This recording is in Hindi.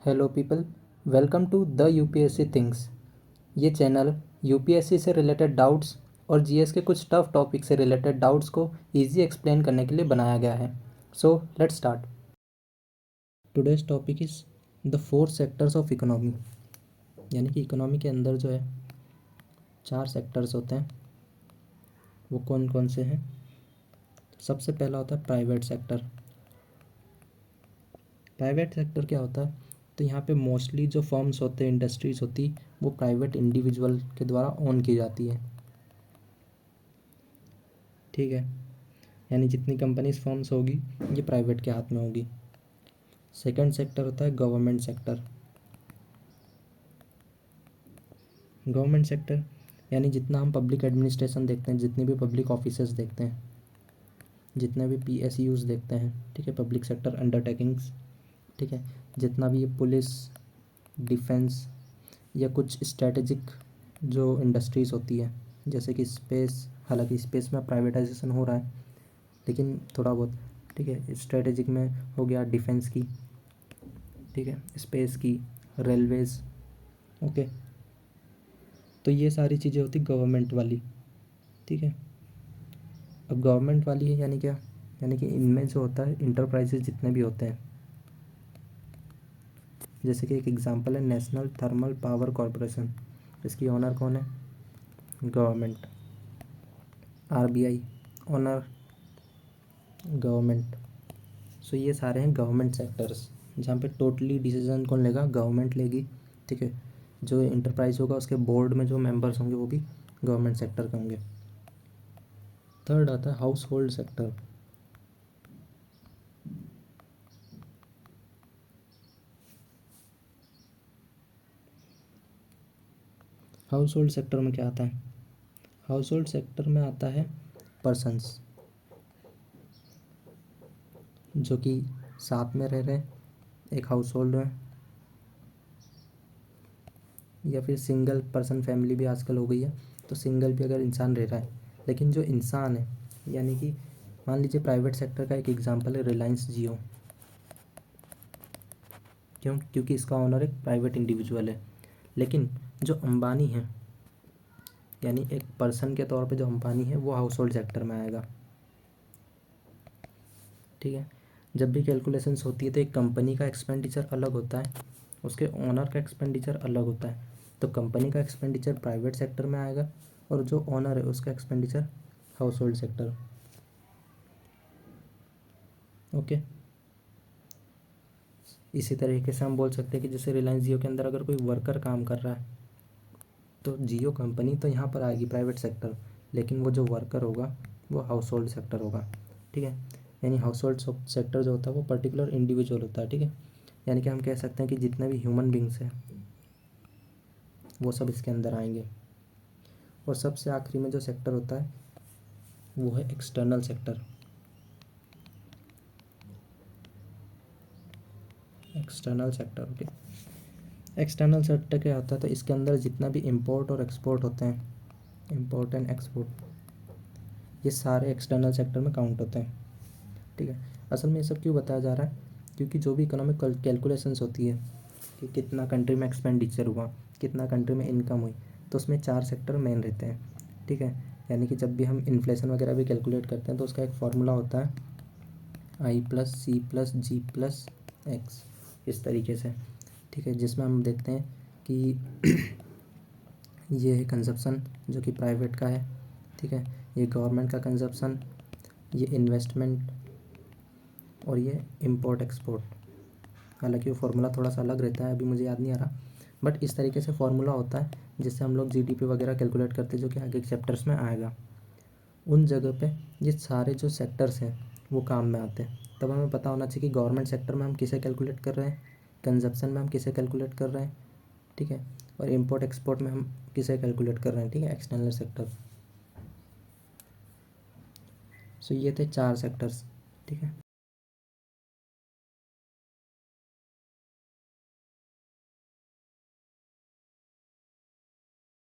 Hello people, welcome to the UPSC things. ये चैनल यूपीएससी से रिलेटेड डाउट्स और जीएस के कुछ टफ टॉपिक से रिलेटेड डाउट्स को इजी एक्सप्लेन करने के लिए बनाया गया है। So let's start. Today's topic is the four sectors of economy. यानी कि इकोनॉमी के अंदर जो है 4 सेक्टर्स होते हैं। वो कौन कौन से हैं? सबसे पहला होता है प्राइवेट सेक्टर। प्राइवेट सेक्टर क्या होता है? तो यहाँ पे मोस्टली जो फर्म्स होते हैं, इंडस्ट्रीज़ होती, वो प्राइवेट इंडिविजुअल के द्वारा ओन की जाती है। ठीक है, यानी जितनी कंपनीज फर्म्स होगी ये प्राइवेट के हाथ में होगी। सेकंड सेक्टर होता है गवर्नमेंट सेक्टर। गवर्नमेंट सेक्टर यानी जितना हम पब्लिक एडमिनिस्ट्रेशन देखते हैं, जितनी भी पब्लिक ऑफिसेज देखते हैं, जितने भी पीएसयूज़ देखते हैं, ठीक है, पब्लिक सेक्टर अंडरटेकिंग्स, ठीक है, जितना भी ये पुलिस, डिफेंस या कुछ स्ट्रेटेजिक जो इंडस्ट्रीज़ होती है, जैसे कि स्पेस। हालांकि स्पेस में प्राइवेटाइजेशन हो रहा है लेकिन थोड़ा बहुत, ठीक है। स्ट्रेटेजिक में हो गया डिफेंस की, ठीक है, स्पेस की, रेलवेज़, ओके। तो ये सारी चीज़ें होती गवर्नमेंट वाली, ठीक है। अब गवर्नमेंट वाली है यानी क्या? यानी कि इनमें जो होता है इंटरप्राइजेज जितने भी होते हैं, जैसे कि एक एग्जांपल है नेशनल थर्मल पावर कॉरपोरेशन। इसकी ओनर कौन है? Government. RBI, owner government. So ये सारे हैं गवर्नमेंट सेक्टर्स, जहाँ पे टोटली डिसीजन कौन लेगा? गवर्नमेंट लेगी, ठीक है। जो इंटरप्राइज होगा उसके बोर्ड में जो मेंबर्स होंगे वो भी गवर्नमेंट सेक्टर के होंगे। थर्ड आता है house hold sector. House hold sector में क्या आता है? हाउस होल्ड सेक्टर में आता है पर्सन्स जो कि साथ में रह रहे हैं एक हाउस होल्ड में, या फिर सिंगल पर्सन फैमिली भी आजकल हो गई है, तो सिंगल भी अगर इंसान रह रहा है। लेकिन जो इंसान है, यानी कि मान लीजिए प्राइवेट सेक्टर का एक एग्जांपल है रिलायंस जियो। क्यों? क्योंकि इसका ओनर एक प्राइवेट इंडिविजुअल है। लेकिन जो अंबानी है, यानी एक पर्सन के तौर पे जो अंबानी है, वो हाउस होल्ड सेक्टर में आएगा, ठीक है। जब भी कैलकुलेशंस होती है तो एक कंपनी का एक्सपेंडिचर अलग होता है, उसके ओनर का एक्सपेंडिचर अलग होता है। तो कंपनी का एक्सपेंडिचर प्राइवेट सेक्टर में आएगा और जो ओनर है उसका expenditure house hold sector, okay. इसी तरीके से हम बोल सकते हैं कि जैसे रिलायंस जियो के अंदर अगर कोई वर्कर काम कर रहा है तो जियो कंपनी तो यहाँ पर आएगी प्राइवेट सेक्टर, लेकिन वो जो वर्कर होगा वो हाउस होल्ड सेक्टर होगा, ठीक है। यानी हाउस होल्ड सेक्टर जो होता है वो पर्टिकुलर इंडिविजुअल होता है, ठीक है। यानी कि हम कह सकते हैं कि जितने भी ह्यूमन बींग्स हैं वो सब इसके अंदर आएंगे। और सबसे आखिरी में जो सेक्टर होता है वो है external sector. External sector, okay. External sector क्या होता है? तो इसके अंदर जितना भी इंपोर्ट और एक्सपोर्ट होते हैं, इंपोर्ट एंड एक्सपोर्ट, ये सारे एक्सटर्नल सेक्टर में काउंट होते हैं, ठीक है। असल में ये सब क्यों बताया जा रहा है? क्योंकि जो भी इकोनॉमिक कैलकुलेशंस होती है कि कितना कंट्री में एक्सपेंडिचर हुआ, कितना कंट्री में इनकम हुई, तो उसमें 4 सेक्टर मेन रहते हैं, ठीक है। यानी कि जब भी हम इन्फ्लेशन वगैरह भी कैलकुलेट करते हैं तो उसका एक फार्मूला होता है I+C+G+X, इस तरीके से, ठीक है। जिसमें हम देखते हैं कि ये है कंजप्शन जो कि प्राइवेट का है, ठीक है, ये गवर्नमेंट का कंजप्शन, ये इन्वेस्टमेंट और ये इंपोर्ट एक्सपोर्ट। हालांकि वो फार्मूला थोड़ा सा अलग रहता है, अभी मुझे याद नहीं आ रहा, बट इस तरीके से फार्मूला होता है जिससे हम लोग जीडीपी वगैरह कैलकुलेट करते हैं, जो कि आगे के चैप्टर्स में आएगा। उन जगह पे ये सारे जो सेक्टर्स हैं वो काम में आते हैं। तब हमें पता होना चाहिए कि गवर्नमेंट सेक्टर में हम किसे कैलकुलेट कर रहे हैं, कंजप्शन में हम किसे कैलकुलेट कर रहे हैं, ठीक है, और इंपोर्ट एक्सपोर्ट में हम किसे कैलकुलेट कर रहे हैं, ठीक है, एक्सटर्नल सेक्टर। सो ये थे 4 सेक्टर्स, ठीक है।